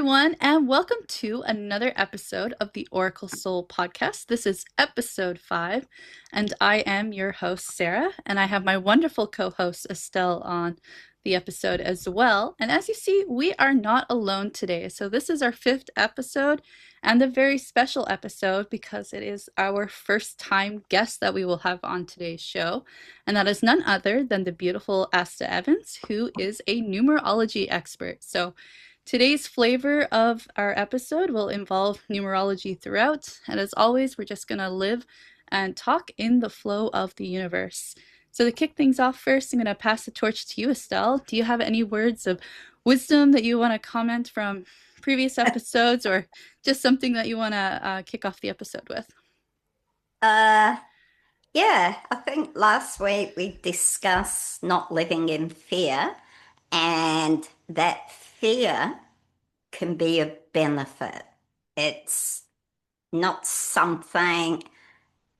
everyone, and welcome to another episode of the Oracle Soul podcast. This is episode 5, and I am your host, Sarah, and I have my wonderful co host, Estelle, on the episode as well. And as you see, we are not alone today. So, this is our 5th episode and a very special episode because it is our first time guest that we will have on today's show. And that is none other than the beautiful Asta Evans, who is a numerology expert. So, today's flavor of our episode will involve numerology throughout, and as always, we're just going to live and talk in the flow of the universe. So, to kick things off first, I'm going to pass the torch to you, Estelle. Do you have any words of wisdom that you want to comment from previous episodes, or just something that you want to kick off the episode with? Uh, yeah, I think last week we discussed not living in fear, and that fear can be a benefit. It's not something,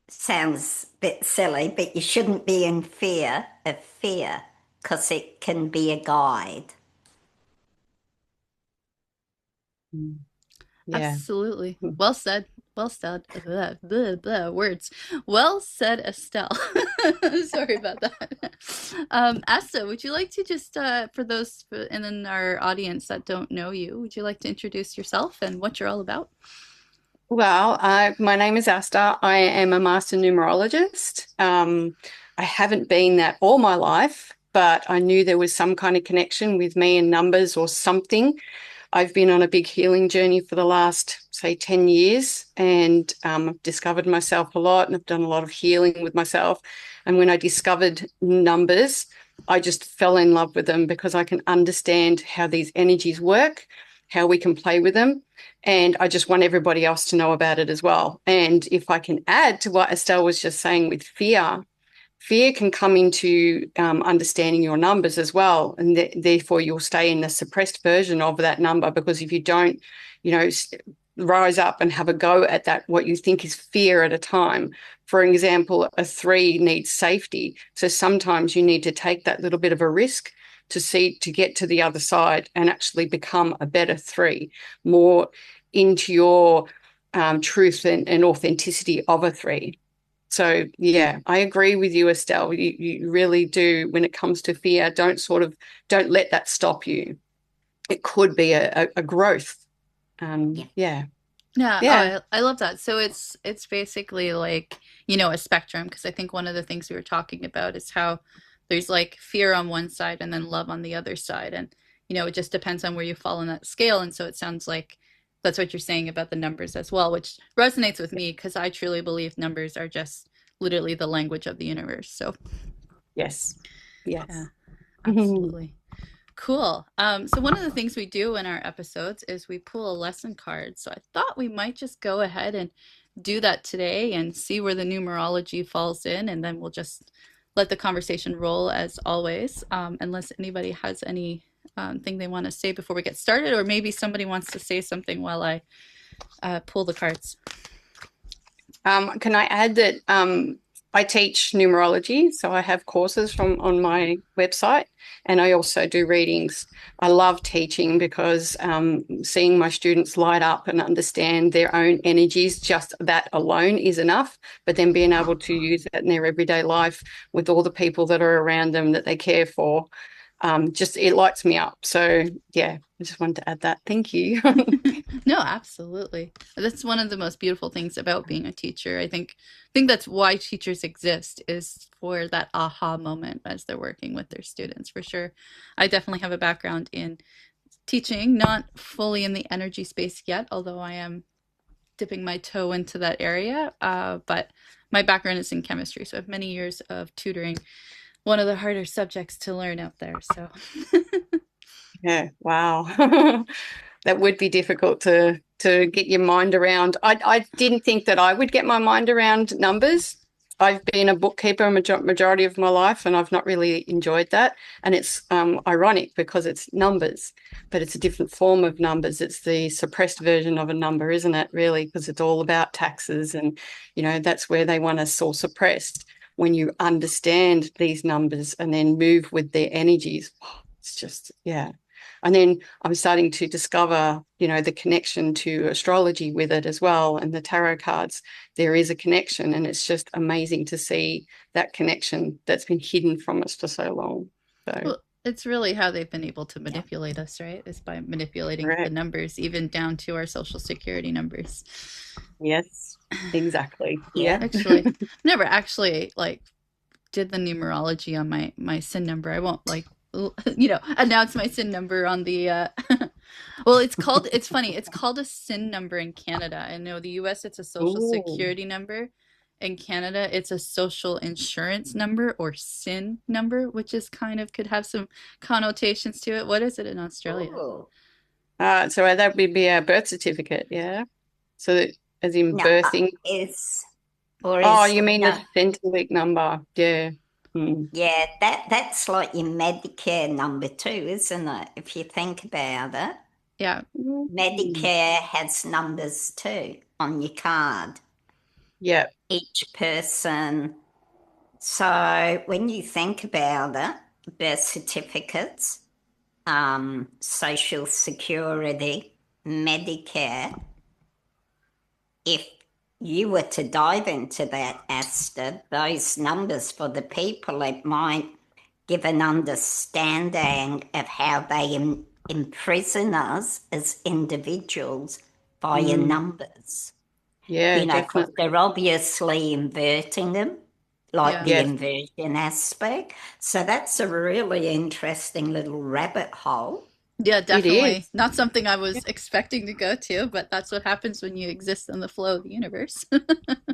sounds a bit silly, but you shouldn't be in fear of fear because it can be a guide. Yeah. Absolutely. Well said. Well said. Blah, blah, blah, words. Well said, Estelle. Sorry about that. Asta, would you like to just, for those and then our audience that don't know you, would you like to introduce yourself and what you're all about? Well, my name is Asta. I am a master numerologist. I haven't been that all my life, but I knew there was some kind of connection with me and numbers or something. I've been on a big healing journey for the last, say, 10 years, and I've discovered myself a lot, and I've done a lot of healing with myself. And when I discovered numbers, I just fell in love with them because I can understand how these energies work, how we can play with them. And I just want everybody else to know about it as well. And if I can add to what Estelle was just saying with fear, fear can come into understanding your numbers as well. And therefore you'll stay in the suppressed version of that number, because if you don't, rise up and have a go at that, what you think is fear at a time. For example, a 3 needs safety. So sometimes you need to take that little bit of a risk to get to the other side and actually become a better 3, more into your truth and authenticity of a 3. So, yeah, I agree with you, Estelle. You really do. When it comes to fear, don't let that stop you. It could be a growth. Yeah. Yeah, Yeah. I love that. So it's basically like, a spectrum, because I think one of the things we were talking about is how there's like fear on one side and then love on the other side. And, it just depends on where you fall on that scale. And so it sounds like that's what you're saying about the numbers as well, which resonates with me because I truly believe numbers are just literally the language of the universe. So, Yes. yeah, Yes. absolutely. Cool. So one of the things we do in our episodes is we pull a lesson card. So I thought we might just go ahead and do that today and see where the numerology falls in, and then we'll just let the conversation roll as always, unless anybody has any thing they want to say before we get started, or maybe somebody wants to say something while I pull the cards. Can I add that I teach numerology, so I have courses on my website, and I also do readings. I love teaching because seeing my students light up and understand their own energies, just that alone is enough. But then being able to use that in their everyday life with all the people that are around them that they care for, just it lights me up. So yeah, I just wanted to add that. Thank you. No, absolutely. That's one of the most beautiful things about being a teacher. I think that's why teachers exist, is for that aha moment as they're working with their students, for sure. I definitely have a background in teaching, not fully in the energy space yet, although I am dipping my toe into that area. But my background is in chemistry, so I have many years of tutoring, one of the harder subjects to learn out there. So Yeah, wow. That would be difficult to get your mind around. I didn't think that I would get my mind around numbers. I've been a bookkeeper a majority of my life, and I've not really enjoyed that. And it's ironic because it's numbers, but it's a different form of numbers. It's the suppressed version of a number, isn't it, really? Because it's all about taxes, and, that's where they want us all suppressed. When you understand these numbers and then move with their energies, it's just, yeah. And then I'm starting to discover, the connection to astrology with it as well, and the tarot cards. There is a connection, and it's just amazing to see that connection that's been hidden from us for so long. So, Well, it's really how they've been able to Yeah. manipulate us, right? Is by manipulating the correct. numbers, even down to our social security numbers. Yes, exactly. Yeah. Yeah. Actually, never actually like did the numerology on my SIN number. I won't like announce my SIN number on the well, it's funny, it's called a SIN number in Canada. I know the US it's a social Oh, security number. In Canada, it's a social insurance number or SIN number, which is kind of could have some connotations to it. What is it in Australia? Oh. so that would be a birth certificate, yeah. So that, as in No, birthing. is or Oh, is you mean the no, centilic number? Yeah. Hmm. yeah, that's like your Medicare number too, isn't it? If you think about it, Yeah. Mm. Medicare has numbers too on your card. Yeah. Each person. So when you think about it, birth certificates, social security, Medicare, if you were to dive into that, Asta, those numbers for the people, it might give an understanding of how they imprison us as individuals via Mm. numbers. Yeah, Because definitely. they're obviously inverting them, like Yeah. the Yes, inversion aspect. So that's a really interesting little rabbit hole. Yeah, it definitely. is. Not something I was expecting to go to, but that's what happens when you exist in the flow of the universe.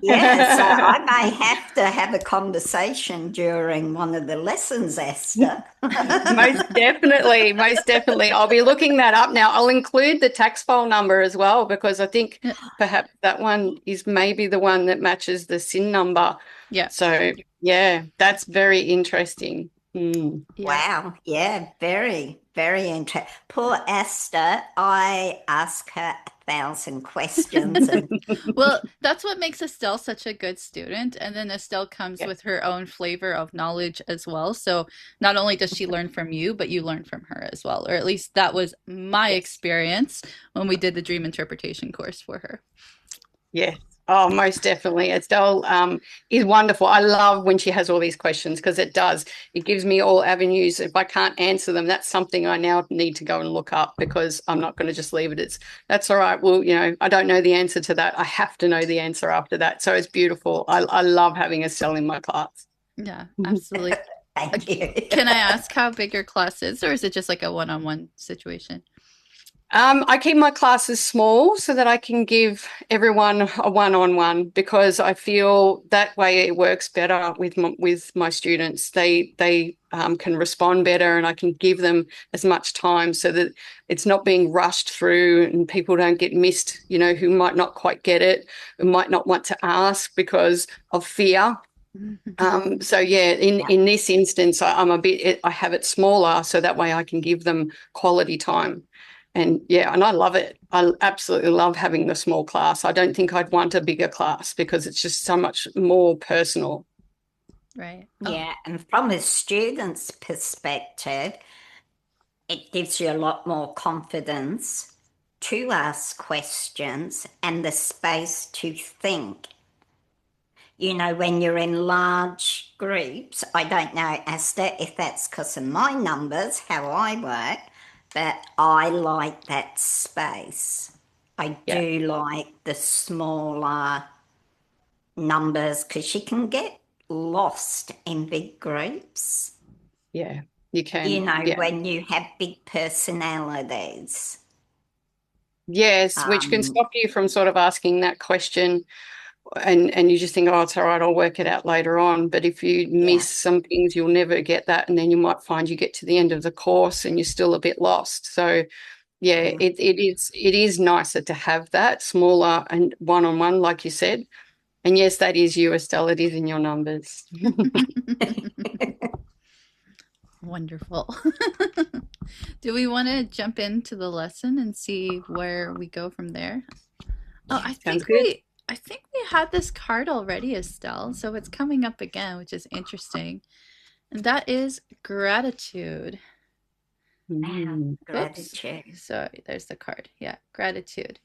Yeah, so I may have to have a conversation during one of the lessons, Esther. Most definitely, most definitely. I'll be looking that up now. I'll include the tax file number as well because I think Yeah. perhaps that one is maybe the one that matches the SIN number. Yeah. So, yeah, that's very interesting. Mm. Yeah. Wow, yeah, very, very interesting. Poor Esther, I ask her 1,000 questions and Well, that's what makes Estelle such a good student. And then Estelle comes Yeah. with her own flavor of knowledge as well. So not only does she learn from you, but you learn from her as well. Or at least that was my Yes. experience when we did the dream interpretation course for her. Yes. Oh, most definitely. Estelle is wonderful. I love when she has all these questions because it does. It gives me all avenues. If I can't answer them, that's something I now need to go and look up because I'm not going to just leave it. That's all right. Well, I don't know the answer to that. I have to know the answer after that. So it's beautiful. I love having Estelle in my class. Yeah, absolutely. Uh, thank you. Can I ask how big your class is, or is it just like a one-on-one situation? I keep my classes small so that I can give everyone a one-on-one because I feel that way it works better with my students. They can respond better, and I can give them as much time so that it's not being rushed through, and people don't get missed. Who might not quite get it, who might not want to ask because of fear. So yeah, Yeah. in this instance, I have it smaller so that way I can give them quality time. And yeah, and I love it. I absolutely love having the small class. I don't think I'd want a bigger class because it's just so much more personal. Right. Oh, Yeah, and from a student's perspective, it gives you a lot more confidence to ask questions and the space to think. When you're in large groups, I don't know, Asta, if that's because of my numbers, how I work, but I like that space. I Yeah, do like the smaller numbers because you can get lost in big groups, yeah, you can. Yeah. when you have big personalities. Yes, which can Um, stop you from sort of asking that question and you just think, oh, it's all right, I'll work it out later on. But if you yeah, miss some things, you'll never get that. And then you might find you get to the end of the course and you're still a bit lost. So yeah, yeah. it is nicer to have that smaller and one-on-one, like you said. And yes, that is you, Estelle. It is in your numbers. wonderful. Do we want to jump into the lesson and see where we go from there? Oh, Yeah. Sounds good. I think we had this card already, Estelle, so it's coming up again, which is interesting. And that is gratitude. Wow, Mm. Oops. gratitude. So there's the card. Yeah, gratitude.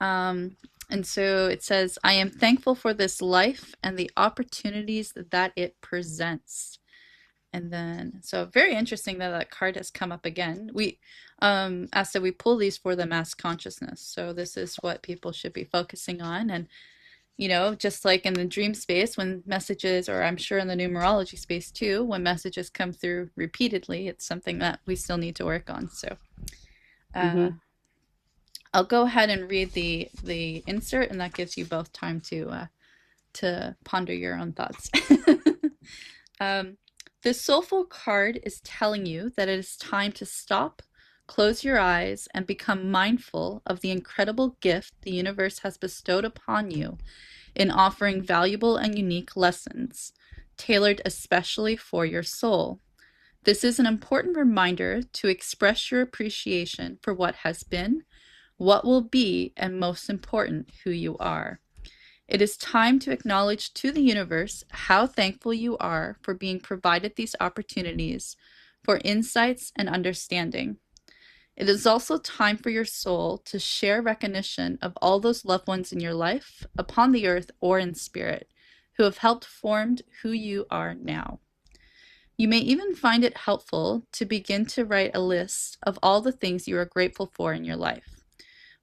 Um, and so it says, I am thankful for this life and the opportunities that it presents. And then, so very interesting that that card has come up again. Asta, we pull these for the mass consciousness. So this is what people should be focusing on. And, just like in the dream space, when messages, or I'm sure in the numerology space too, when messages come through repeatedly, it's something that we still need to work on. So, uh, Hmm. I'll go ahead and read the insert, and that gives you both time to ponder your own thoughts. um, this soulful card is telling you that it is time to stop, close your eyes, and become mindful of the incredible gift the universe has bestowed upon you in offering valuable and unique lessons, tailored especially for your soul. This is an important reminder to express your appreciation for what has been, what will be, and most important, who you are. It is time to acknowledge to the universe how thankful you are for being provided these opportunities for insights and understanding. It is also time for your soul to share recognition of all those loved ones in your life, upon the earth or in spirit, who have helped form who you are now. You may even find it helpful to begin to write a list of all the things you are grateful for in your life.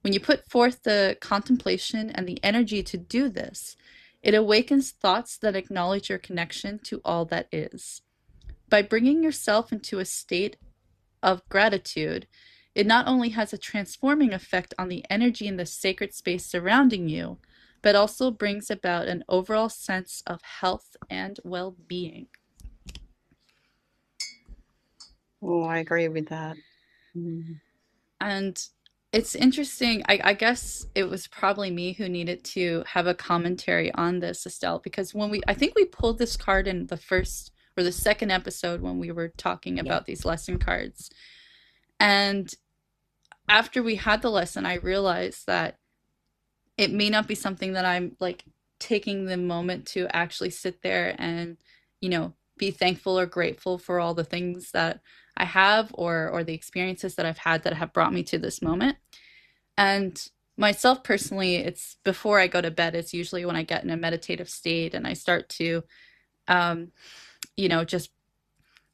When you put forth the contemplation and the energy to do this, it awakens thoughts that acknowledge your connection to all that is. By bringing yourself into a state of gratitude, it not only has a transforming effect on the energy in the sacred space surrounding you, but also brings about an overall sense of health and well being. Oh, I agree with that. Mm. And it's interesting. I guess it was probably me who needed to have a commentary on this, Estelle, because I think we pulled this card in the first or the second episode when we were talking Yeah. about these lesson cards. And after we had the lesson, I realized that it may not be something that I'm like taking the moment to actually sit there and, be thankful or grateful for all the things that I have or the experiences that I've had that have brought me to this moment. And myself personally, it's before I go to bed. It's usually when I get in a meditative state and I start to, um, just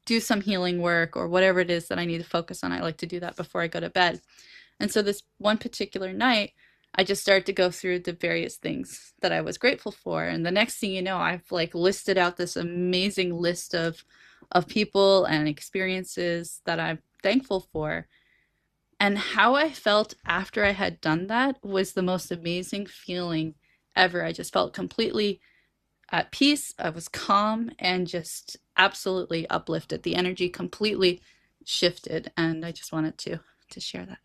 do some healing work or whatever it is that I need to focus on. I like to do that before I go to bed. And so this one particular night, I just started to go through the various things that I was grateful for. And the next thing you know, I've like listed out this amazing list of people and experiences that I'm thankful for. And how I felt after I had done that was the most amazing feeling ever. I just felt completely at peace. I was calm and just absolutely uplifted. The energy completely shifted, and I just wanted to share that.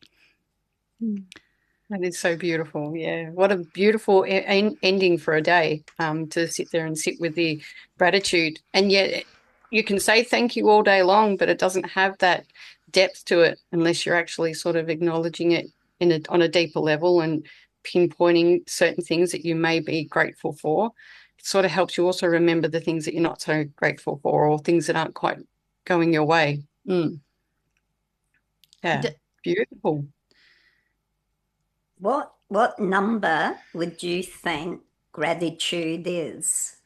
That is so beautiful. Yeah. What a beautiful ending for a day, to sit there and sit with the gratitude. And yet you can say thank you all day long, but it doesn't have that depth to it unless you're actually sort of acknowledging it on a deeper level and pinpointing certain things that you may be grateful for. It sort of helps you also remember the things that you're not so grateful for or things that aren't quite going your way. Mm. Yeah. D- Beautiful. What number would you think gratitude is?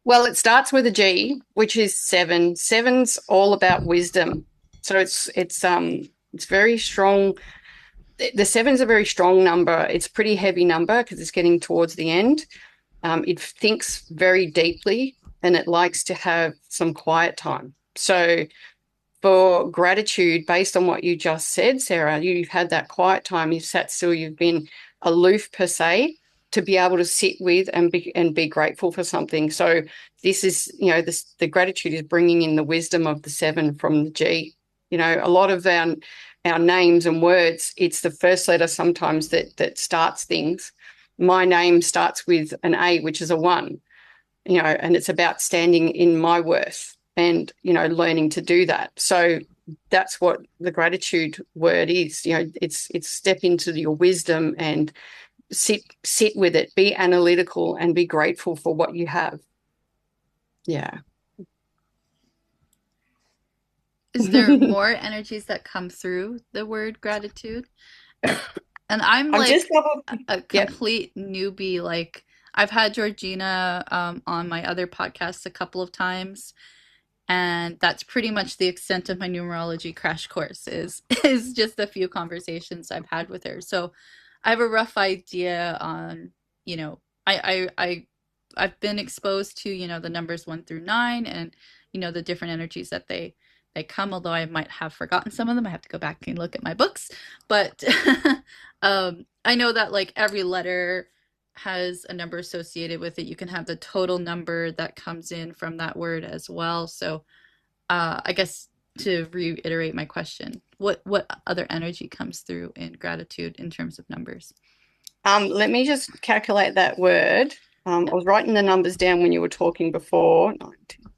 Well, it starts with a G, which is seven. Seven's all about wisdom. So it's very strong. The seven's a very strong number. It's a pretty heavy number because it's getting towards the end. It thinks very deeply and it likes to have some quiet time. So for gratitude, based on what you just said, Sarah, you've had that quiet time, you've sat still, you've been aloof per se, to be able to sit with and be grateful for something. So this is, the gratitude is bringing in the wisdom of the seven from the G. A lot of our names and words, it's the first letter sometimes that starts things. My name starts with an A, which is a one, and it's about standing in my worth and, learning to do that. So that's what the gratitude word is. It's step into your wisdom and sit with it, be analytical and be grateful for what you have. Yeah. Is there more energies that come through the word gratitude? And I'm I'm just like double. a Yep. complete newbie. Like I've had Georgina on my other podcasts a couple of times, and that's pretty much the extent of my numerology crash course is is just a few conversations I've had with her. So I have a rough idea on, you know, I've been exposed to, you know, the numbers 1 through 9 and, you know, the different energies that they come, although I might have forgotten some of them. I have to go back and look at my books. But I know that like every letter has a number associated with it. You can have the total number that comes in from that word as well. So I guess to reiterate my question, what other energy comes through in gratitude in terms of numbers? Let me just calculate that word. I Yep. was writing the numbers down when you were talking before. 19.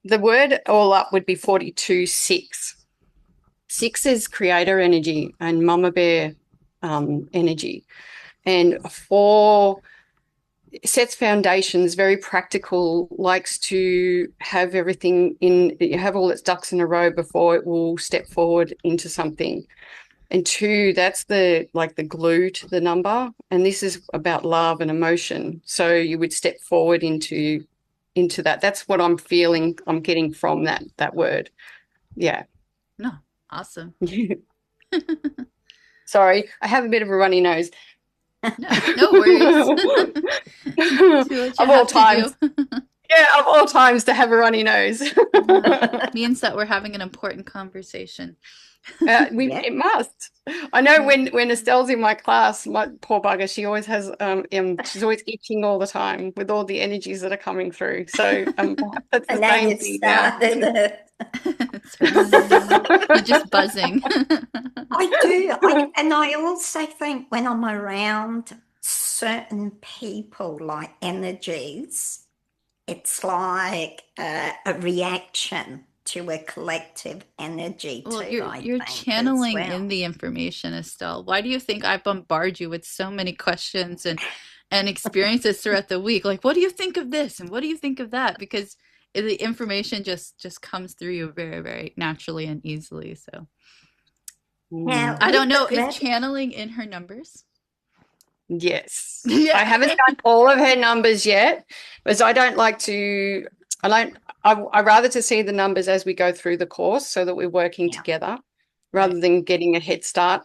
The word all up would be 42, 6. 6 is creator energy and mama bear energy. And 4 sets foundations, very practical, likes to have everything in, have all its ducks in a row before it will step forward into something. And 2, that's the like the glue to the number. And this is about love and emotion. So you would step forward into that. That's what I'm feeling I'm getting from that word. Yeah. No, awesome. Sorry, I have a bit of a runny nose. No, no worries. Do what you Of all have to do. times. Yeah, of all times to have a runny nose. Means that we're having an important conversation. Yeah. It must. I know Yeah. when Estelle's in my class, my poor bugger, she always has she's always itching all the time with all the energies that are coming through. So perhaps that's the And now same you've thing now. started it. You're just buzzing. I do. And I also think when I'm around certain people, like energies, it's like a reaction to a collective energy Well, too, I you're think, as channeling well. in the information, Estelle. Why do you think I bombard you with so many questions and experiences throughout the week? Like, what do you think of this and what do you think of that? Because the information just comes through you very, very naturally and easily. So Now, Mm. I don't with the know, is gratitude, channeling in her numbers? Yes. I Yeah. haven't done all of her numbers yet, because I don't like to, I don't, I rather to see the numbers as we go through the course so that we're working yeah, together Right. rather than getting a head start.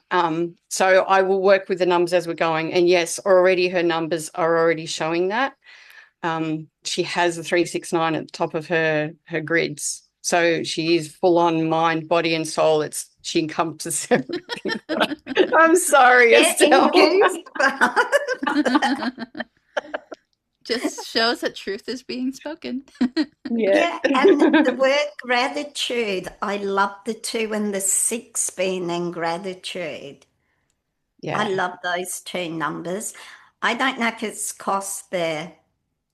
So I will work with the numbers as we're going. And yes, already her numbers are already showing that. She has a 369 at the top of her grids. So she is full on mind, body, and soul. She encompasses everything. I'm sorry, getting Estelle. goosebumps. Just shows that truth is being spoken. Yeah. Yeah, and the word gratitude, I love the 2 and the 6 being in gratitude. I Yeah. love those 2 numbers. I don't know if it's because they're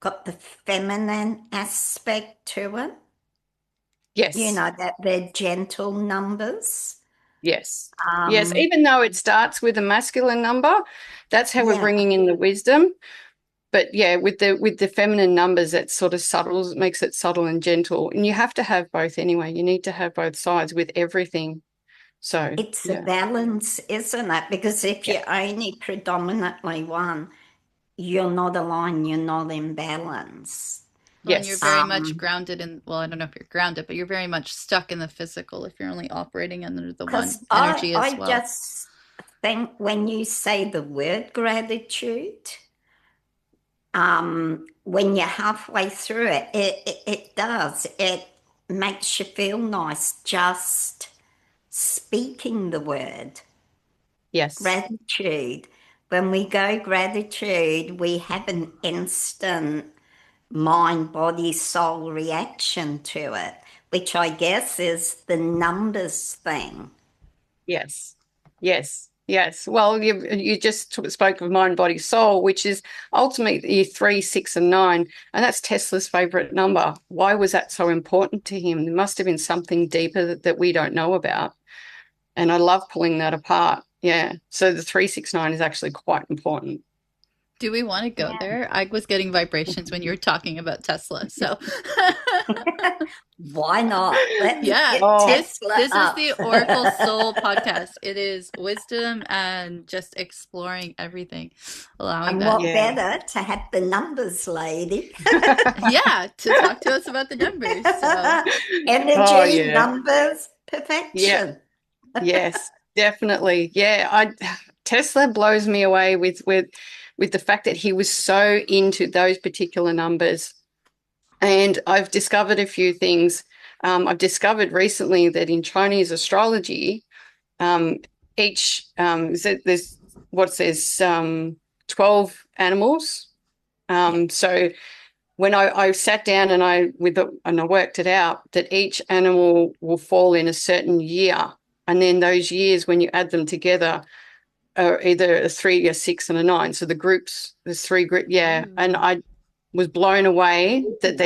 got the feminine aspect to it, Yes. that they're gentle numbers. Yes. Yes. Um, Even though it starts with a masculine number, that's how we're yeah, bringing in the wisdom. But yeah, with the feminine numbers, it sort of subtle, makes it subtle and gentle. And you have to have both anyway. You need to have both sides with everything. So it's a yeah. balance, isn't it? Because if Yeah. you're only predominantly one, you're not aligned, you're not in balance. Well, and you're Yes. very much Um, grounded in, well, I don't know if you're grounded, but you're very much stuck in the physical if you're only operating under the one because I energy as I well. just think when you say the word gratitude, when you're halfway through it does. It makes you feel nice just speaking the word Yes. gratitude. When we go gratitude, we have an instant mind, body, soul reaction to it, which I guess is the numbers thing. Yes. Yes. Yes. Well, you just spoke of mind, body, soul, which is ultimately 3, 6, and 9. And that's Tesla's favorite number. Why was that so important to him? There must have been something deeper that we don't know about. And I love pulling that apart. Yeah. So the 369 is actually quite important. Do we want to go there? I was getting vibrations when you were talking about Tesla. So Why not? Let's yeah, get Oh, Tesla this is up. the Oracle Soul podcast. It is wisdom and just exploring everything, allowing And that. what yeah. better to have the numbers lady? Yeah, to talk to us about the numbers. So Oh, Energy, yeah. numbers, Yeah. perfection. Yes, definitely. Yeah, I Tesla blows me away with the fact that he was so into those particular numbers. And I've discovered a few things. I've discovered recently that in Chinese astrology, each there's what says 12 animals. So when I sat down and I worked it out that each animal will fall in a certain year, and then those years when you add them together are either a 3, a 6, and a 9. So the groups, there's 3 group, yeah. And ooh. I was blown away that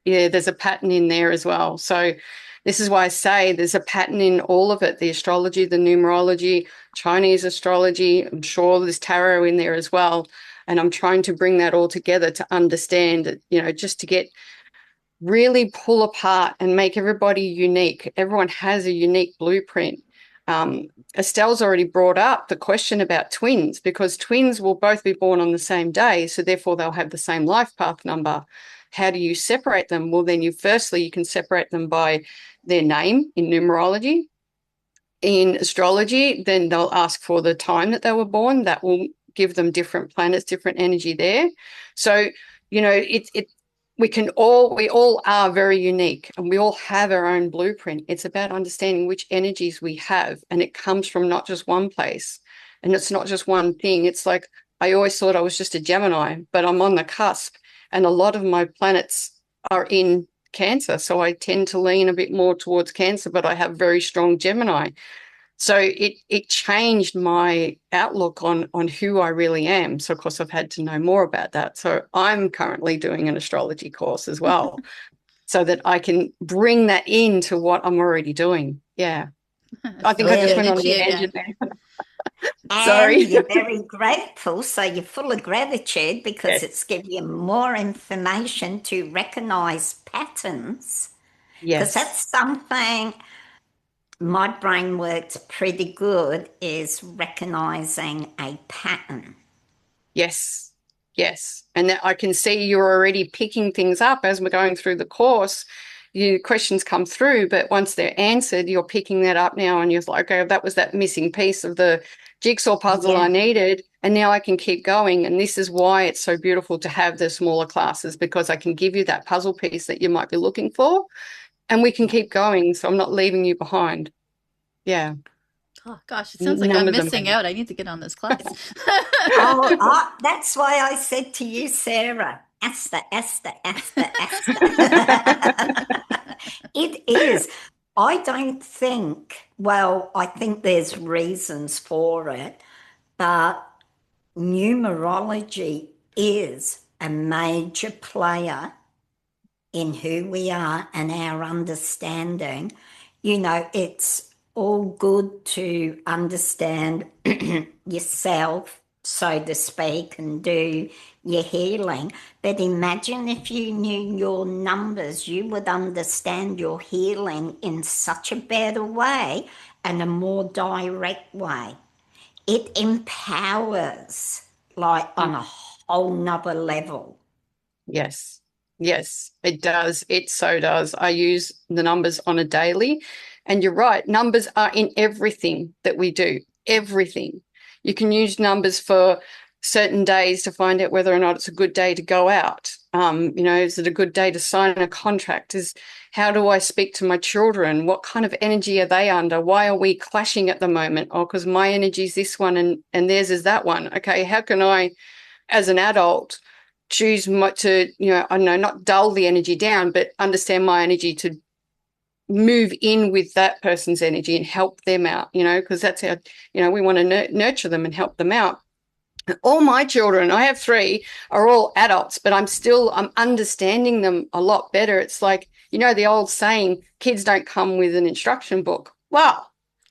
there's a pattern in there as well. So this is why I say there's a pattern in all of it: the astrology, the numerology, Chinese astrology. I'm sure there's tarot in there as well. And I'm trying to bring that all together to understand, just to get really pull apart and make everybody unique. Everyone has a unique blueprint. Estelle's already brought up the question about twins, because twins will both be born on the same day, so therefore they'll have the same life path number. How do you separate them? Well, then you can separate them by their name in numerology. In astrology, then they'll ask for the time that they were born. That will give them different planets, different energy there. So, we all are very unique, and we all have our own blueprint. It's about understanding which energies we have, and it comes from not just one place, and it's not just one thing. It's like I always thought I was just a Gemini, but I'm on the cusp, and a lot of my planets are in Cancer, so I tend to lean a bit more towards Cancer, but I have very strong Gemini. So it changed my outlook on who I really am. So of course I've had to know more about that. So I'm currently doing an astrology course as well, so that I can bring that into what I'm already doing. Yeah. I think I Feel the just went Brilliant. on a energy tangent again. there. And Sorry. you're very grateful, so you're full of gratitude because Yes. it's giving you more information to recognize patterns. Because Yes. that's something my brain works pretty good, is recognizing a pattern. Yes. Yes. And that I can see you're already picking things up as we're going through the course. Your questions come through, but once they're answered, you're picking that up now and you're like, okay, that was that missing piece of the jigsaw puzzle I Yeah. needed. And now I can keep going. And this is why it's so beautiful to have the smaller classes, because I can give you that puzzle piece that you might be looking for, and we can keep going. So I'm not leaving you behind. Yeah. Oh gosh, it sounds like None I'm of them. missing out. I need to get on this class. That's why I said to you, Sarah, Asta, Asta, Asta, Asta. It is. I don't think, well, I think there's reasons for it, but numerology is a major player in who we are and our understanding. It's all good to understand yourself, so to speak, and do your healing. But imagine if you knew your numbers, you would understand your healing in such a better way and a more direct way. It empowers, like on a whole nother level. Yes. Yes, it does. It so does. I use the numbers on a daily. And you're right, numbers are in everything that we do, everything. You can use numbers for certain days to find out whether or not it's a good day to go out. Is it a good day to sign a contract? How do I speak to my children? What kind of energy are they under? Why are we clashing at the moment? Oh, because my energy is this one and theirs is that one. Okay, how can I, as an adult, choose to, I don't know, not dull the energy down, but understand my energy to move in with that person's energy and help them out, because that's how, we want to nurture them and help them out. All my children, I have 3, are all adults, but I'm understanding them a lot better. It's like, the old saying, kids don't come with an instruction book. Well,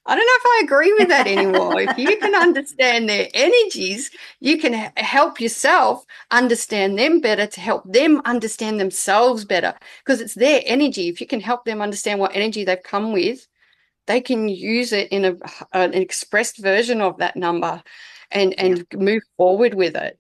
I don't know if I agree with that anymore. If you can understand their energies, you can help yourself understand them better to help them understand themselves better, because it's their energy. If you can help them understand what energy they've come with, they can use it in an expressed version of that number and move forward with it.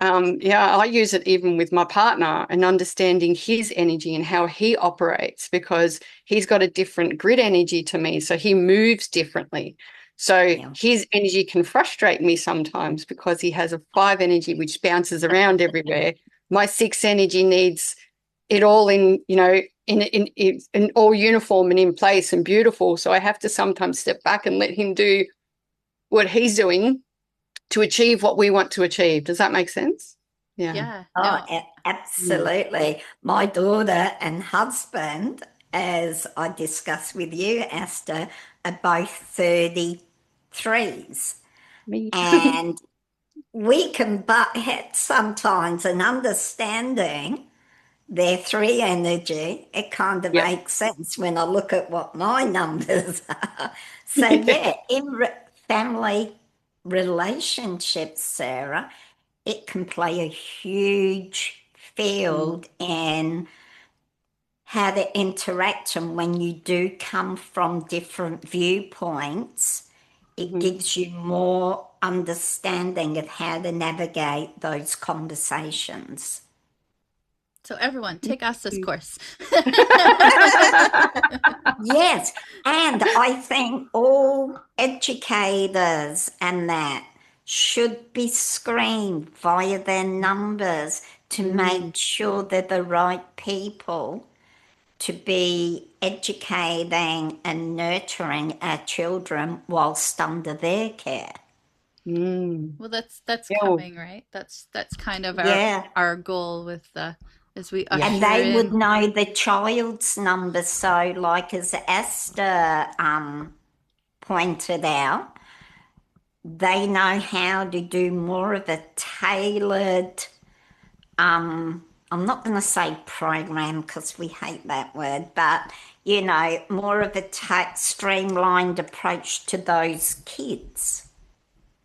I use it even with my partner and understanding his energy and how he operates, because he's got a different grid energy to me, so he moves differently. So his energy can frustrate me sometimes because he has a 5 energy which bounces around everywhere. My 6 energy needs it all in all uniform and in place and beautiful. So I have to sometimes step back and let him do what he's doing to achieve what we want to achieve. Does that make sense? Yeah. Oh, No. absolutely. My daughter and husband, as I discussed with you, Asta, are both 33s. Me. And we can butt heads sometimes, and understanding their 3 energy, it kind of Yeah. makes sense when I look at what my numbers are. So, yeah, in family relationships, Sarah, it can play a huge field in how to interact. And when you do come from different viewpoints, it gives you more understanding of how to navigate those conversations. So everyone, take Asta's course. Yes, and I think all educators and that should be screened via their numbers to make sure they're the right people to be educating and nurturing our children whilst under their care. Well, that's Yeah. coming, right? That's kind of our Yeah. our goal with as we And usher they would in. know the child's number. So, like as Asta pointed out, they know how to do more of a tailored, I'm not going to say program because we hate that word, but more of a streamlined approach to those kids.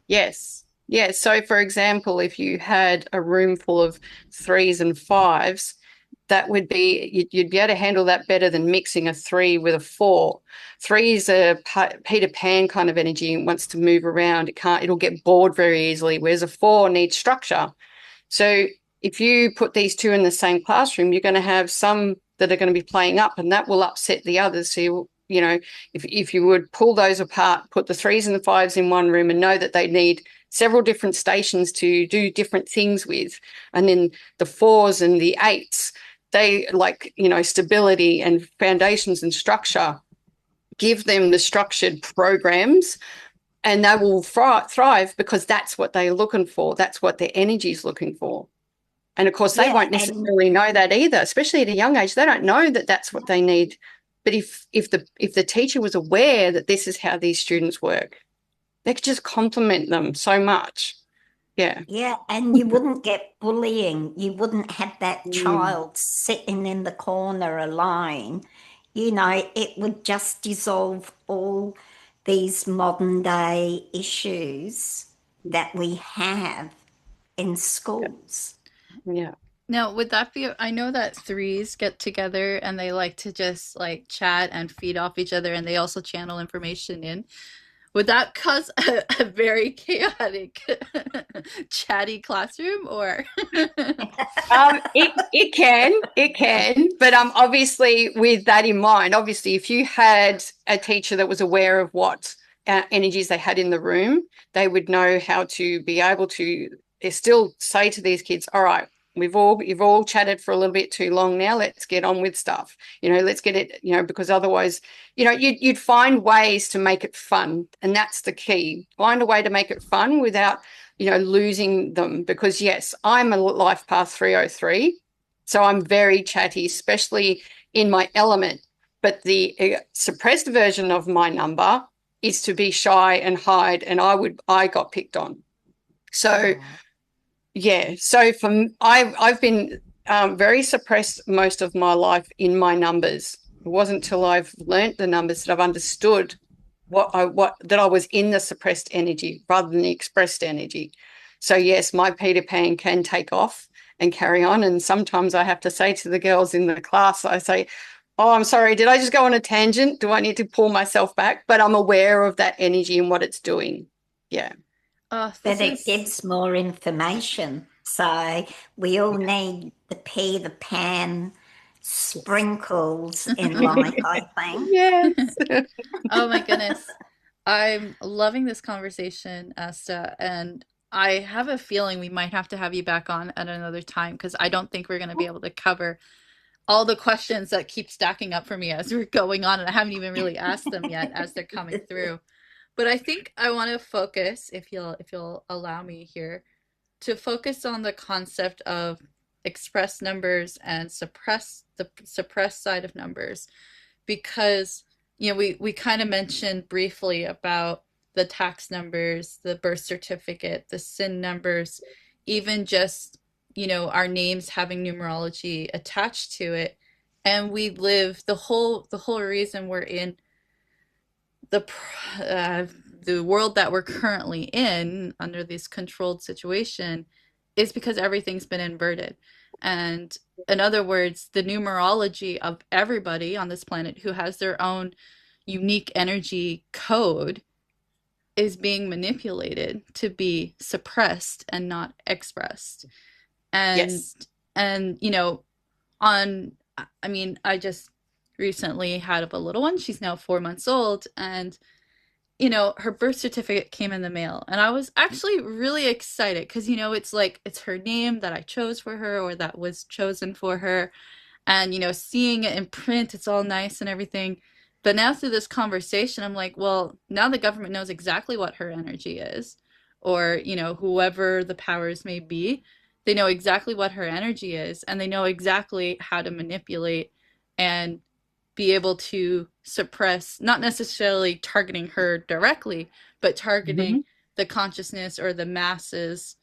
Yes. Yeah. So, for example, if you had a room full of 3s and 5s, that would be, you'd be able to handle that better than mixing a 3 with a 4. 3 is a Peter Pan kind of energy and wants to move around. It'll get bored very easily, whereas a 4 needs structure. So if you put these 2 in the same classroom, you're going to have some that are going to be playing up, and that will upset the others. So if you would pull those apart, put the 3s and the 5s in one room and know that they need several different stations to do different things with, and then the 4s and the 8s, they like, stability and foundations and structure. Give them the structured programs and they will thrive because that's what they're looking for. That's what their energy is looking for. And of course, they Yeah, won't and necessarily know that either, especially at a young age. They don't know that that's what they need. But if the teacher was aware that this is how these students work, they could just compliment them so much. Yeah. yeah, and you wouldn't get bullying. You wouldn't have that child sitting in the corner alone. It would just dissolve all these modern day issues that we have in schools. Yeah. Now, would that be, I know that 3s get together and they like to just like chat and feed off each other and they also channel information in. Would that cause a very chaotic, chatty classroom or? It can, but obviously with that in mind, obviously if you had a teacher that was aware of what energies they had in the room, they would know how to be able to still say to these kids, all right, you've all chatted for a little bit too long now, let's get on with stuff, let's get it, because otherwise, you'd find ways to make it fun, and that's the key. Find a way to make it fun without losing them, because yes, I'm a life path 303, so I'm very chatty, especially in my element. But the suppressed version of my number is to be shy and hide, and I got picked on. So Oh. yeah, so I've been very suppressed most of my life in my numbers. It wasn't until I've learnt the numbers that I've understood that I was in the suppressed energy rather than the expressed energy. So yes, my Peter Pan can take off and carry on. And sometimes I have to say to the girls in the class, I say, "Oh, I'm sorry, did I just go on a tangent? Do I need to pull myself back?" But I'm aware of that energy and what it's doing. Yeah. But This it is gives more information. So we all need the Peter Pan Yes. sprinkles in life, I think. Yes. Oh my goodness. I'm loving this conversation, Asta, and I have a feeling we might have to have you back on at another time because I don't think we're going to be able to cover all the questions that keep stacking up for me as we're going on, and I haven't even really asked them yet as they're coming through. But I think I want to focus, if you'll allow me here, to focus on the concept of express numbers and the suppressed side of numbers because we kind of mentioned briefly about the tax numbers, the birth certificate, the sin numbers, even just our names having numerology attached to it, and we live the whole reason we're in the uh, the world that we're currently in under this controlled situation is because everything's been inverted. And in other words, the numerology of everybody on this planet who has their own unique energy code is being manipulated to be suppressed and not expressed. And Yes. and on I mean, I just recently had a little one. She's now 4 months old, and her birth certificate came in the mail, and I was actually really excited because it's like it's her name that I chose for her or that was chosen for her, and seeing it in print, it's all nice and everything. But now through this conversation, I'm like, well, now the government knows exactly what her energy is, or whoever the powers may be, they know exactly what her energy is, and they know exactly how to manipulate and be able to suppress, not necessarily targeting her directly, but targeting Mhm. the consciousness or the masses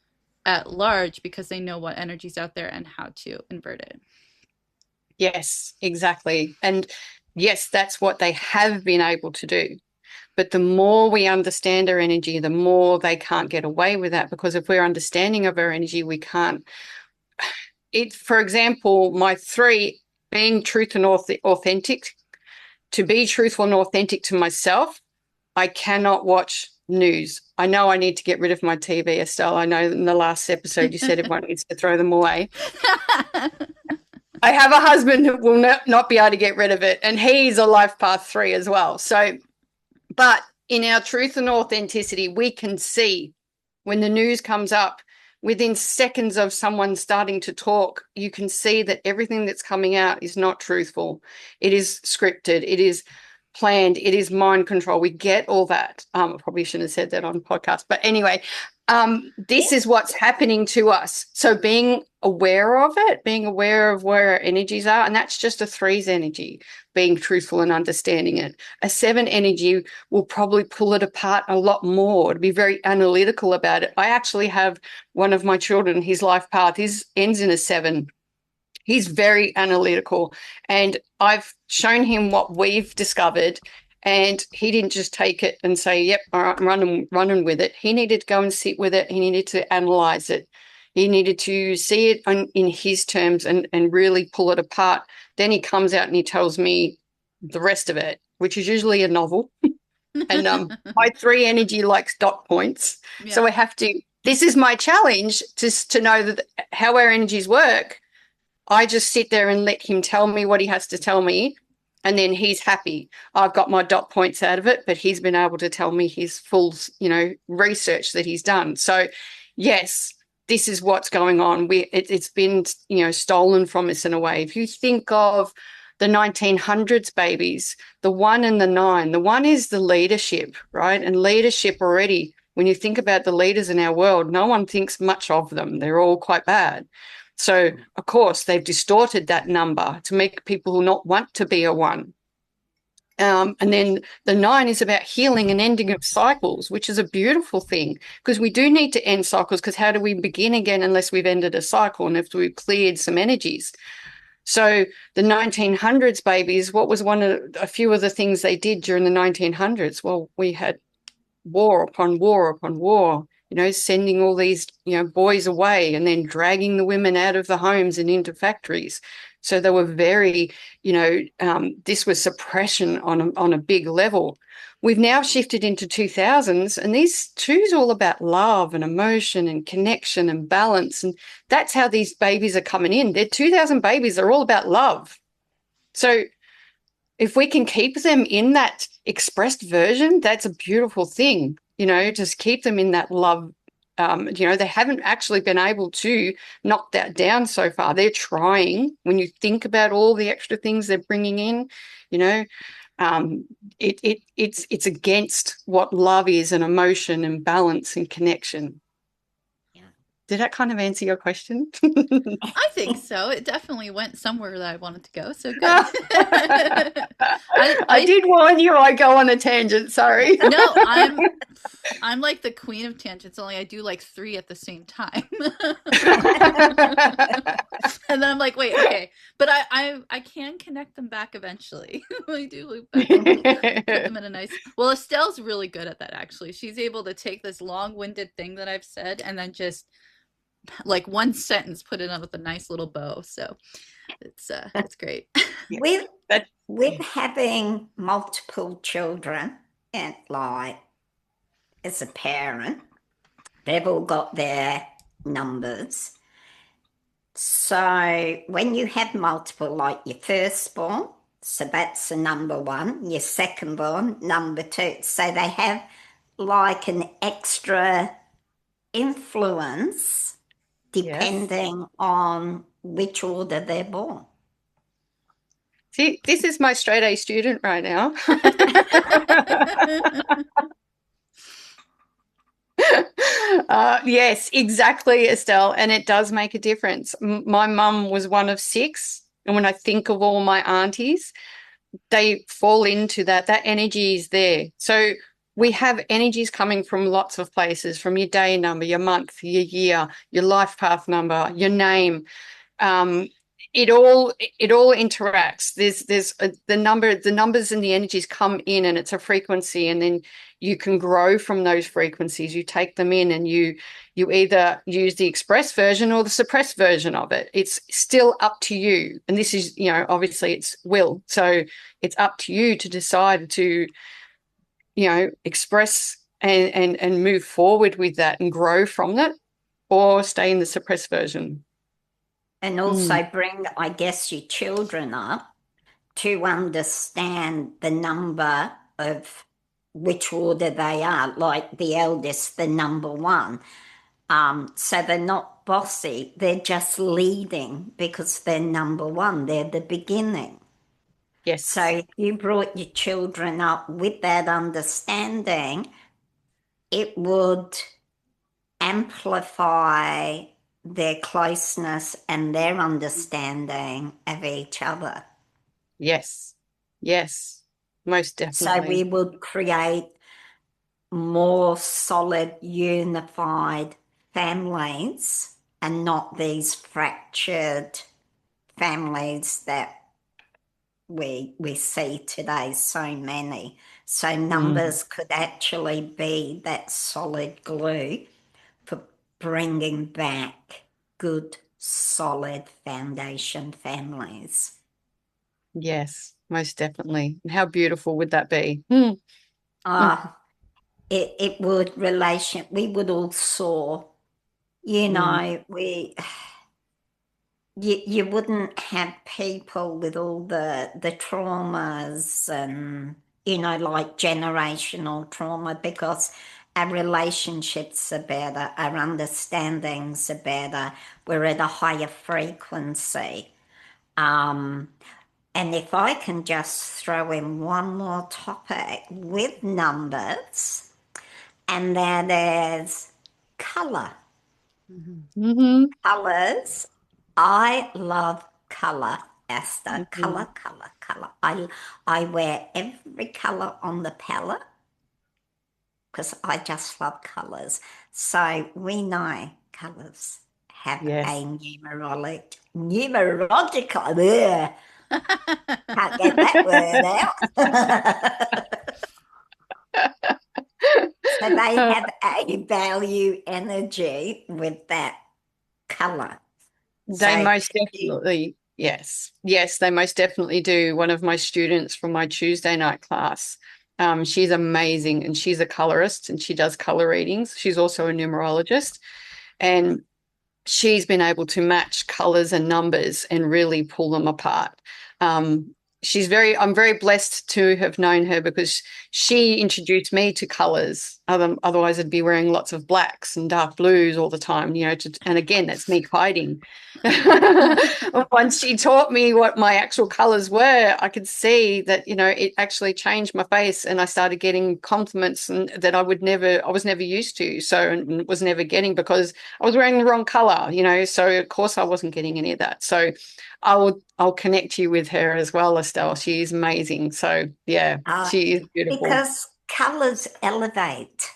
at large because they know what energy's out there and how to invert it. Yes, exactly. And yes, that's what they have been able to do. But the more we understand our energy, the more they can't get away with that because if we're understanding of our energy, we can't. For example, my three being truth and authentic, to be truthful and authentic to myself, I cannot watch news. I know I need to get rid of my TV, Estelle. I know in the last episode you said everyone needs to throw them away. I have a husband who will not be able to get rid of it, and he's a life path 3 as well. So, but in our truth and authenticity, we can see when the news comes up, within seconds of someone starting to talk, you can see that everything that's coming out is not truthful. It is scripted. It is planned. It is mind control. We get all that. I probably shouldn't have said that on podcast, but anyway, this is what's happening to us. So being aware of it, being aware of where our energies are, and that's just a 3's energy, being truthful and understanding it. A 7 energy will probably pull it apart a lot more, to be very analytical about it. I actually have one of my children, his life path, his ends in a 7. He's very analytical, and I've shown him what we've discovered, and he didn't just take it and say, "Yep, all right, I'm running with it." He needed to go and sit with it. He needed to analyze it. He needed to see it in his terms and really pull it apart. Then he comes out and he tells me the rest of it, which is usually a novel. And my 3 energy likes dot points, so Yeah. I have to. This is my challenge to know that how our energies work. I just sit there and let him tell me what he has to tell me, and then he's happy. I've got my dot points out of it, but he's been able to tell me his full, research that he's done. So, yes, this is what's going on. It's been, stolen from us in a way. If you think of the 1900s babies, the 1 and the 9, the 1 is the leadership, right? And leadership already, when you think about the leaders in our world, no one thinks much of them. They're all quite bad. So, of course, they've distorted that number to make people not want to be a 1. And then the 9 is about healing and ending of cycles, which is a beautiful thing because we do need to end cycles, because how do we begin again unless we've ended a cycle and if we've cleared some energies? So the 1900s babies, what was one of a few of the things they did during the 1900s? Well, we had war upon war upon war, sending all these, boys away and then dragging the women out of the homes and into factories. So they were very, this was suppression on a big level. We've now shifted into 2000s, and these two's all about love and emotion and connection and balance. And that's how these babies are coming in. They're 2000 babies. They're all about love. So if we can keep them in that expressed version, that's a beautiful thing, just keep them in that love. They haven't actually been able to knock that down so far. They're trying. When you think about all the extra things they're bringing in, you know, it's against what love is and emotion and balance and connection. Yeah. Did that kind of answer your question? I think so. It definitely went somewhere that I wanted to go. So good. I did warn you I go on a tangent, sorry. No, I'm like the queen of tangents, only I do like three at the same time. And then I'm like, wait, okay. But I can connect them back eventually. I do loop back and put them in a nice. Well, Estelle's really good at that actually. She's able to take this long-winded thing that I've said and then just like one sentence put it on with a nice little bow. So it's great. With with having multiple children and like as a parent, they've all got their numbers. So when you have multiple, like your firstborn, so that's the number one, your secondborn, number two. So they have like an extra influence Yes. depending on which order they're born. See, this is my straight A student right now. Yes, exactly, Estelle. And it does make a difference. My mum was one of 6. And when I think of all my aunties, they fall into that. That energy is there. So we have energies coming from lots of places, from your day number, your month, your year, your life path number, your name. Um, it all interacts. The numbers and the energies come in, and it's a frequency, and then you can grow from those frequencies. You take them in, and you either use the express version or the suppressed version of it. It's still up to you, and this is, obviously it's will, so it's up to you to decide to, express and move forward with that and grow from that, or stay in the suppressed version. And also bring, I guess, your children up to understand the number of which order they are, like the eldest, the number one. So they're not bossy, they're just leading because they're number one, they're the beginning. Yes. So if you brought your children up with that understanding, it would amplify their closeness and their understanding of each other. Yes. Yes. Most So we definitely. would create more solid, unified families and not these fractured families that we see today, so many. So numbers could actually be that solid glue for bringing back good, solid foundation families. Yes, most definitely. And how beautiful would that be? Mm. Ah, it would we would all soar. You Mm. know, you wouldn't have people with all the traumas and like generational trauma, because our relationships are better, our understandings are better, we're at a higher frequency. um and if I can just throw in one more topic with numbers, and that is color. Mm-hmm. Colors. I love color Asta. Mhm. Color, color, color. I wear every color on the palette because I just love colors. So we know colors have a Yes. numerological. Ugh, can't get that word out. So they Uh, have a value energy with that color. they So most could you? definitely, yes. Yes, they most definitely do. One of my students from my Tuesday night class, she's amazing and she's a colorist and she does color readings. She's also a numerologist. And she's been able to match colors and numbers and really pull them apart. Um, I'm very blessed to have known her because she introduced me to colors. Otherwise, I'd be wearing lots of blacks and dark blues all the time, and again, that's me hiding. Once she taught me what my actual colors were, I could see that, it actually changed my face and I started getting compliments and that I was never used to. So, and was never getting because I was wearing the wrong color, so of course I wasn't getting any of that. So I'll connect you with her as well, Estelle. She's amazing. So yeah, Uh, she is beautiful. because colors elevate.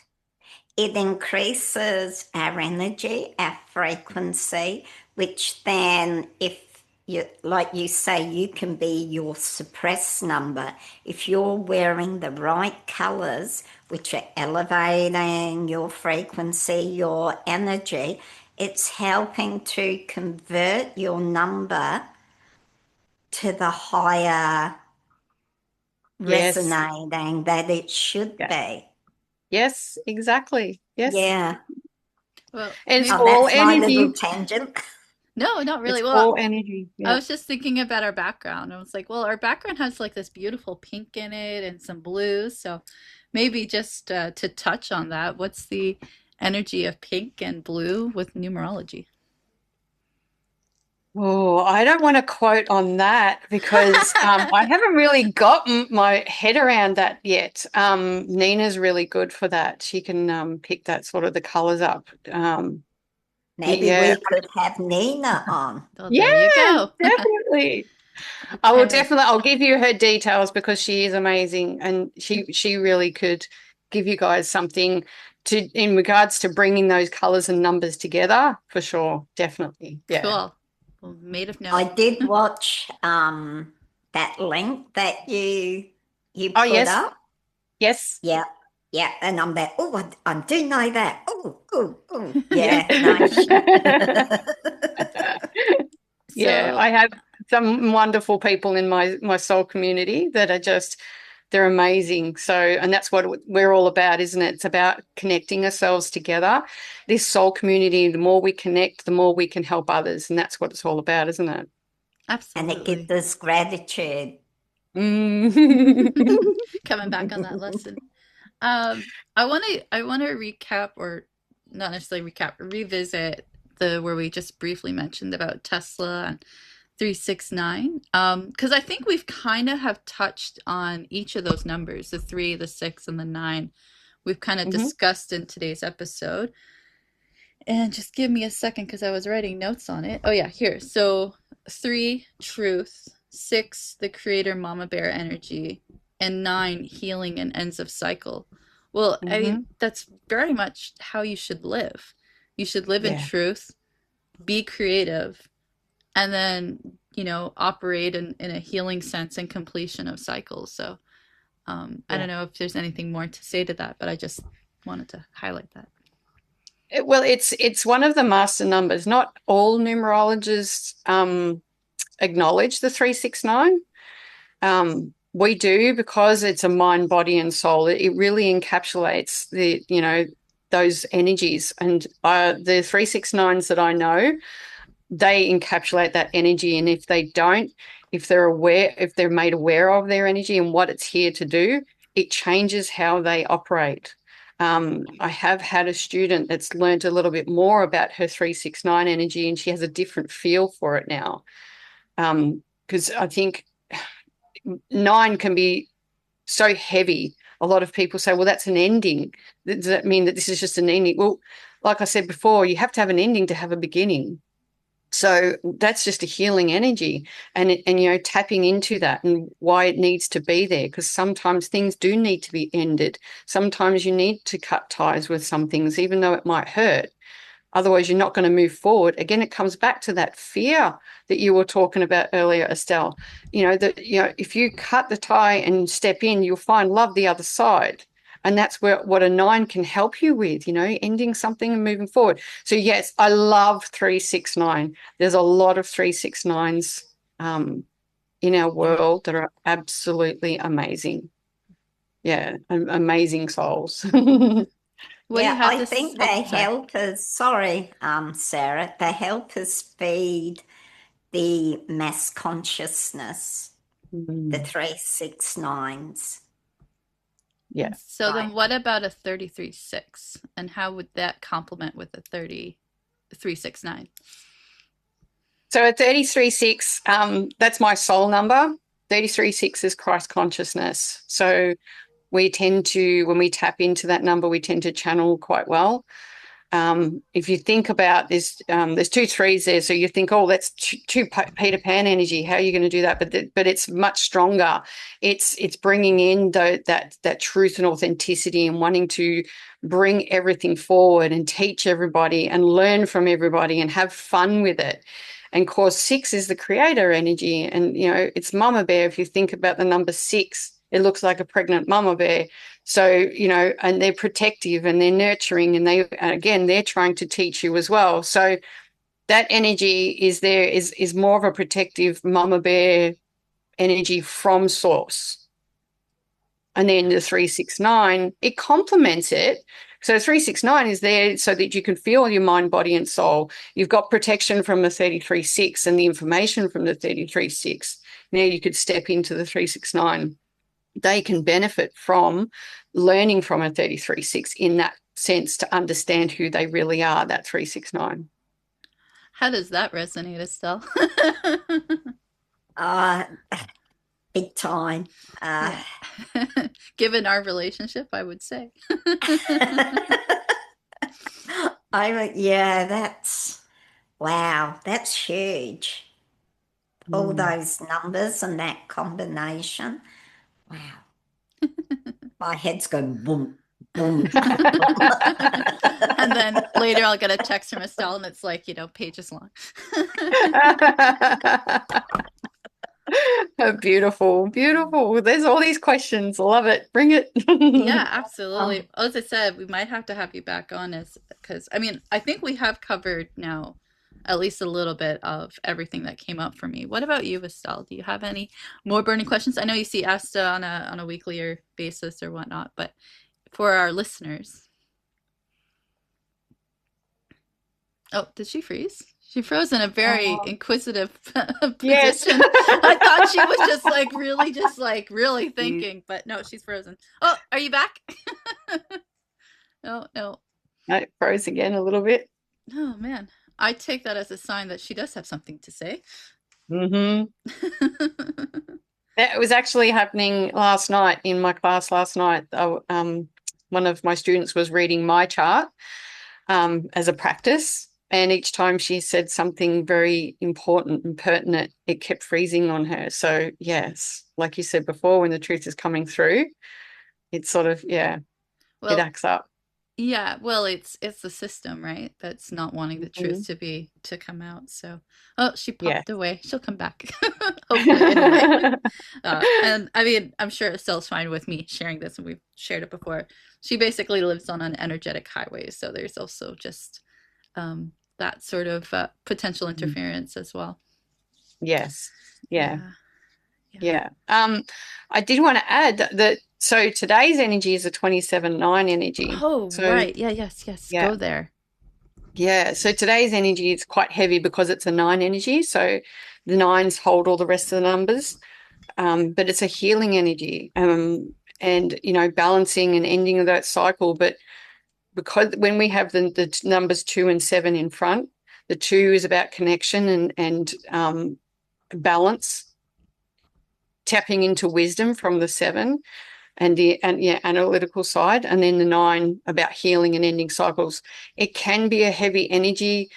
It increases our energy, our frequency, which then, if you, like you say, you can be your suppressed number. If you're wearing the right colors, which are elevating your frequency, your energy, it's helping to convert your number to the higher Yes. resonating that it should Yeah. be. Yes, exactly. Yes. Yeah. Well, And it's Oh, maybe all that's my little energy. tangent. no, not really. It's Well, all energy. I Yeah. was just thinking about our background. I was like, well, our background has like this beautiful pink in it and some blues. So maybe just to touch on that, what's the energy of pink and blue with numerology? Oh, I don't want to quote on that because I haven't really gotten my head around that yet. Nina's really good for that. She can pick that sort of the colors up. Maybe Yeah, we could have Nina on. Oh, yeah, there you go. definitely. Okay, I'll give you her details because she is amazing and she really could give you guys something to in regards to bringing those colors and numbers together for sure. Definitely. Yeah. cool. Well, made of I note. did watch that link that you Oh, put yes. up. Yes. Yeah, yeah, and I'm there. Oh, I do know that. Oh, oh, oh, Yeah. yeah, nice. Yeah, So, I have some wonderful people in my soul community that are just they're amazing. So, and that's what we're all about, isn't it? It's about connecting ourselves together. This soul community, the more we connect, the more we can help others, and that's what it's all about, isn't it? And it gives absolutely. us gratitude. Mm. Coming back on that lesson. I want to recap or not necessarily recap, revisit the where we just briefly mentioned about Tesla and 369. Because I think we've kind of have touched on each of those numbers, the 3, the 6, and the 9. We've kind of Mhm. discussed in today's episode. And just give me a second because I was writing notes on it. Oh yeah, here. So 3, truth, 6, the creator mama bear energy, and 9, healing and ends of cycle. Well, I mean, Mhm. that's very much how you should live. You should live in Yeah. truth, be creative, and then, operate in a healing sense and completion of cycles. So I Yeah. don't know if there's anything more to say to that, but I just wanted to highlight that. Well, it's one of the master numbers. Not all numerologists acknowledge the 369. We do because it's a mind, body, and soul. It really encapsulates those energies. And the 369s that I know, they encapsulate that energy. And if they don't, if they're made aware of their energy and what it's here to do, it changes how they operate. I have had a student that's learned a little bit more about her 369 energy, and she has a different feel for it now. Because I think nine can be so heavy. A lot of people say, well, that's an ending. Does that mean that this is just an ending? Well, like I said before, you have to have an ending to have a beginning. So that's just a healing energy, and you know, tapping into that and why it needs to be there, because sometimes things do need to be ended. Sometimes you need to cut ties with some things, even though it might hurt. Otherwise, you're not going to move forward. Again, it comes back to that fear that you were talking about earlier, Estelle. You know, that, you know, if you cut the tie and step in, you'll find love the other side. And that's where what a 9 can help you with, you know, ending something and moving forward. So yes, I love 369. There's a lot of 369s in our world that are absolutely amazing. Yeah, amazing souls. What do you Yeah, have I to think oh, they sorry. help us, sorry, Sarah, they help us feed the mass consciousness, the Mm, 369s. yeah. And so Like, then what about a 33-6? And how would that complement with a 3369? So at 33.6, that's my soul number. 33.6 is Christ consciousness. So we tend to, when we tap into that number, we tend to channel quite well. If you think about this, there's 2 3s there, so you think, oh, that's two Peter Pan energy. How are you going to do that? But it's much stronger. It's bringing in that truth and authenticity and wanting to bring everything forward and teach everybody and learn from everybody and have fun with it. And course 6 is the creator energy, and you know it's mama bear. If you think about the number 6, it looks like a pregnant mama bear. So, you know, and they're protective and they're nurturing, and again, they're trying to teach you as well. So that energy is there, is more of a protective mama bear energy from source. And then the 369, it complements it. So 369 is there so that you can feel your mind, body, and soul. You've got protection from the 33.6 and the information from the 33.6. Now you could step into the 369. They can benefit from learning from a 33.6 in that sense, to understand who they really are, that 369. How does that resonate, Estelle? uh, big time. Yeah. Given our relationship, I would say. yeah, wow, that's huge. All Mm. those numbers and that combination. Wow. My head's going boom, boom. And then later I'll get a text from Estelle and it's like, pages long. Beautiful, beautiful. There's all these questions. Love it. Bring it. Yeah, Oh, absolutely. As I said, we might have to have you back on as because I mean, I think we have covered now at least a little bit of everything that came up for me. What about you, Estelle? Do you have any more burning questions? I know you see Asta on a weekly or basis or whatnot, but for our listeners, oh, did she freeze? She froze in a very Oh, inquisitive yes. position. I thought she was just like really thinking, but no, she's frozen. Oh, are you back? No, no. No, it froze again a little bit. Oh man. I take that as a sign that she does have something to say. Mm-hmm. That was actually happening last night in my class last night. One of my students was reading my chart as a practice. And each time she said something very important and pertinent, it kept freezing on her. So, yes, like you said before, when the truth is coming through, it's sort of, yeah, it Well, acts up. yeah, well, it's the system, right? That's not wanting the Mm-hmm. truth to come out. So, oh, she Yeah. popped away. She'll come back, hopefully. Anyway, and I mean, I'm sure Estelle's fine with me sharing this, and we've shared it before. She basically lives on an energetic highway, so there's also just that sort of potential interference as well. Yes. Yeah. Yeah, yeah. Yeah. I did want to add that so today's energy is a 27-9 energy. Oh, So right. Yeah, yes, yes. yeah. Go there. Yeah. So today's energy is quite heavy because it's a 9 energy. So the nines hold all the rest of the numbers. But it's a healing energy. And you know, balancing and ending of that cycle. But because when we have the numbers 2 and 7 in front, the 2 is about connection and balance, tapping into wisdom from the 7 and yeah, analytical side, and then the 9 about healing and ending cycles. It can be a heavy energy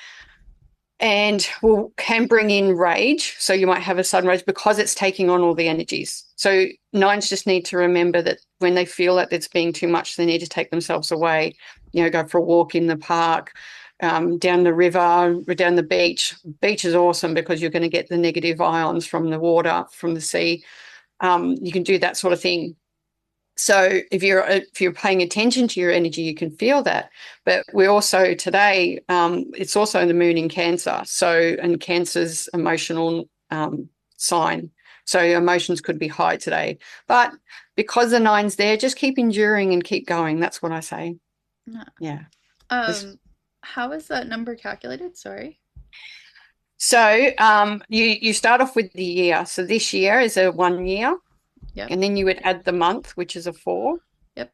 and can bring in rage. So you might have a sudden rage because it's taking on all the energies. So nines just need to remember that when they feel that it's being too much, they need to take themselves away, go for a walk in the park, down the river, down the beach. Beach is awesome because you're going to get the negative ions from the water, from the sea. You can do that sort of thing. So if you're paying attention to your energy, you can feel that. But we also today, it's also the moon in Cancer. So, and Cancer's emotional sign. So your emotions could be high today. But because the nine's there, just keep enduring and keep going. That's what I say. Yeah. How is that number calculated? Sorry. So you start off with the year. So this year is a 1 year. Yep. And then you would add the month, which is a 4. Yep.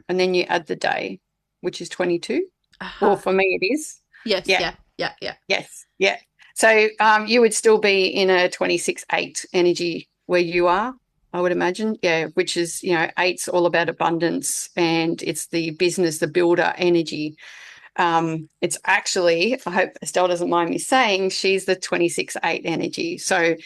And then you add the day, which is 22. Aha. Well, for me, it is. Yes. Yeah. Yeah. Yes. Yeah. So you would still be in a 26-8 energy where you are, I would imagine. Yeah. Which is, eight's all about abundance, and it's the business, the builder energy. It's actually, I hope Estelle doesn't mind me saying, she's the 26-8 energy. So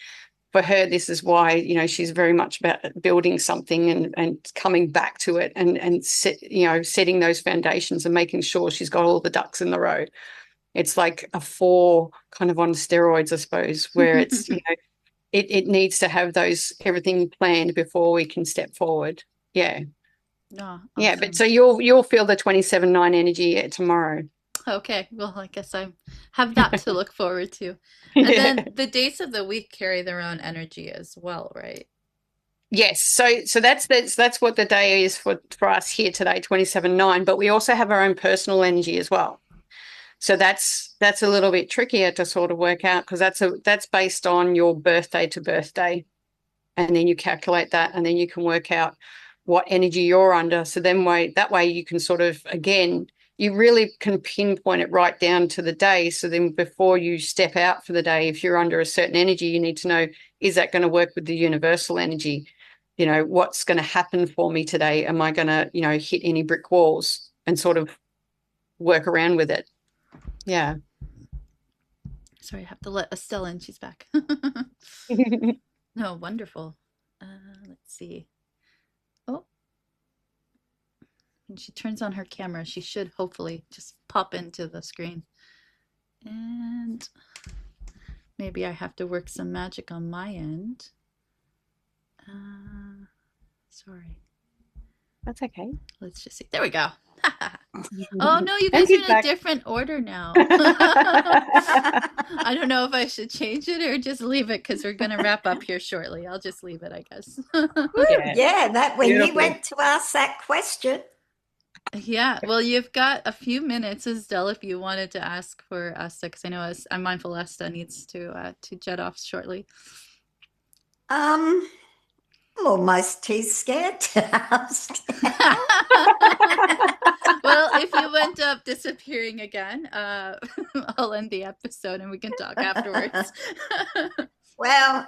for her, this is why, she's very much about building something and coming back to it and setting those foundations and making sure she's got all the ducks in the row. It's like a 4 kind of on steroids, I suppose, where it's, it needs to have everything planned before we can step forward. Yeah. No, awesome. Yeah. But so you'll feel the 27-9 energy tomorrow. Okay, well, I guess I have that to look forward to. And then the days of the week carry their own energy as well, right? Yes. So that's what the day is for us here today, 27-9. But we also have our own personal energy as well. So that's a little bit trickier to sort of work out because that's based on your birthday to birthday, and then you calculate that, and then you can work out what energy you're under. So then that way you can sort of, again, you really can pinpoint it right down to the day. So then before you step out for the day, if you're under a certain energy, you need to know, is that going to work with the universal energy? What's going to happen for me today? Am I going to, hit any brick walls and sort of work around with it? Yeah. Sorry, I have to let Estelle in. She's back. No, wonderful. Let's see. Oh, when she turns on her camera, she should hopefully just pop into the screen. And maybe I have to work some magic on my end. Sorry. That's okay. Let's just see. There we go. Oh no, you guys are in a different order now. I don't know if I should change it or just leave it because we're going to wrap up here shortly. I'll just leave it, I guess. Yeah, that when Beautiful. you went to ask that question. Yeah, well, you've got a few minutes, Estelle, if you wanted to ask for Asta, because I know I'm mindful Asta needs to jet off shortly. I'm almost too scared to ask. Well, if you end up disappearing again, I'll end the episode and we can talk afterwards. Well,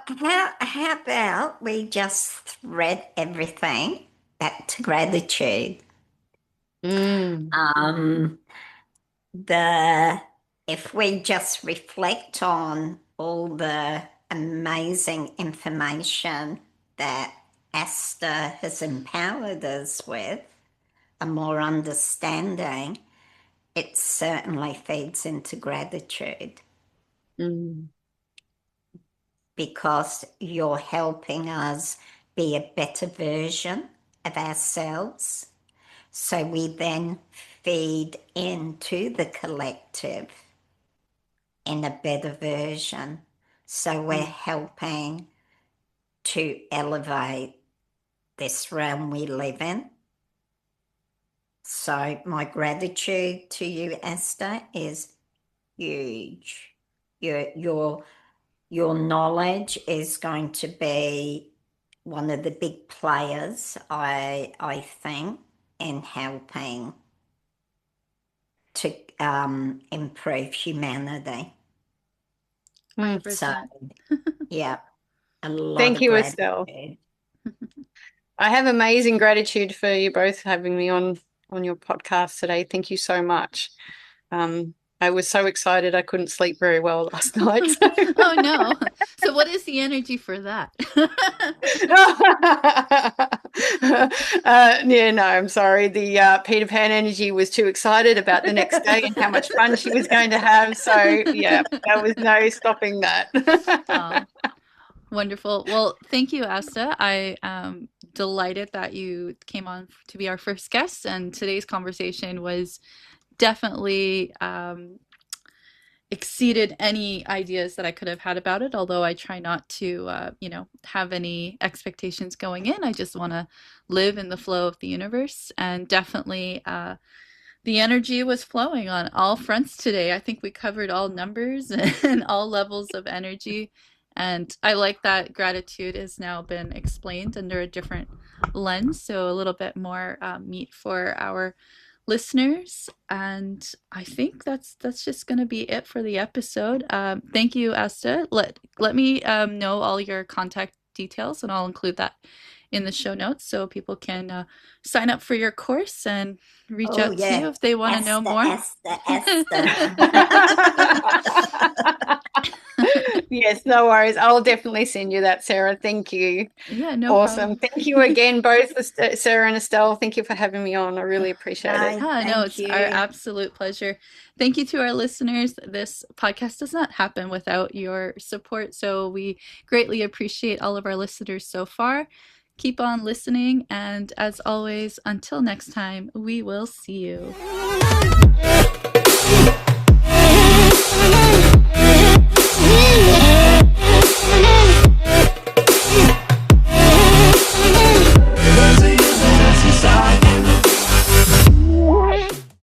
how about we just thread everything back to gratitude? If we just reflect on all the amazing information that Asta has empowered us with, a more understanding, it certainly feeds into gratitude. Because you're helping us be a better version of ourselves. So we then feed into the collective in a better version. So we're helping to elevate this realm we live in. So my gratitude to you, Asta, is huge. Your knowledge is going to be one of the big players, I think, in helping to improve humanity. 100%. So, yeah, a lot Thank of you, gratitude. Estelle. I have amazing gratitude for you both having me on your podcast today. Thank you so much. I was so excited I couldn't sleep very well last night. So. Oh no. So what is the energy for that? Yeah, no, I'm sorry. The Peter Pan energy was too excited about the next day and how much fun she was going to have. So, yeah, there was no stopping that. Oh, wonderful. Well, thank you, Asta. I am delighted that you came on to be our first guest, and today's conversation was definitely exceeded any ideas that I could have had about it, although I try not to, have any expectations going in. I just want to live in the flow of the universe. And definitely the energy was flowing on all fronts today. I think we covered all numbers and all levels of energy. And I like that gratitude has now been explained under a different lens, so a little bit more meat for our listeners. And I think that's just going to be it for the episode. Thank you, Asta. Let me know all your contact details, and I'll include that in the show notes so people can sign up for your course and reach Oh, out to yeah. you if they want to know Asta, more. Asta, Asta. Yes, no worries. I'll definitely send you that, Sarah. Thank you. Yeah, no Awesome. problem. Thank you again, both Sarah and Estelle. Thank you for having me on. I really appreciate it. No, Ah, no, thank it's our you. absolute pleasure. Thank you to our listeners. This podcast does not happen without your support, so we greatly appreciate all of our listeners so far. Keep on listening, and as always, until next time, we will see you.